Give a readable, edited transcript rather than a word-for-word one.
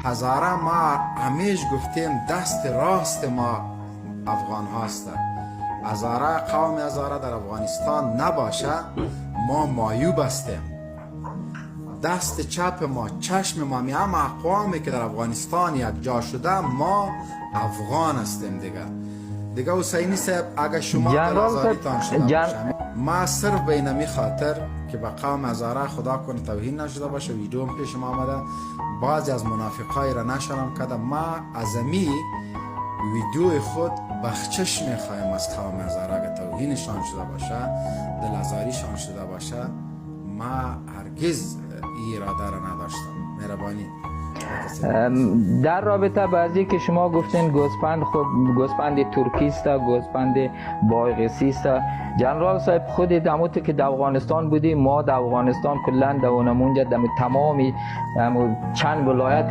هزاره ما همیش گفتیم دست راست ما افغان هاست. هزاره قوم هزاره در افغانستان نباشه ما مایوب هستیم. دست چپ ما، چشم ما، همه اقوامی که در افغانستان یک جا شده ما افغان هستیم دیگه حسینی صاحب اگه شما دلازاریتان شده باشه ما صرف به اینمی خاطر که به قوم هزاره خدا کنه توهین نشده باشه ویدیو هم پیش ما آمده بعضی از منافقای را نشرم کده ما از امی ویدیو خود بخشش میخوایم از قوم هزاره اگه توهینشان شده باشه دلازاریشان شده باشه ما هرگز این اراده را نداشتم. مهربانی در رابطه بعضی که شما گفتین گوسفند خود گوسفند ترکی است گوسفند بایقسی است جنرال صاحب خود دموت که در افغانستان بودیم ما در افغانستان کلا در اونمونجا در تمامی چند ولایت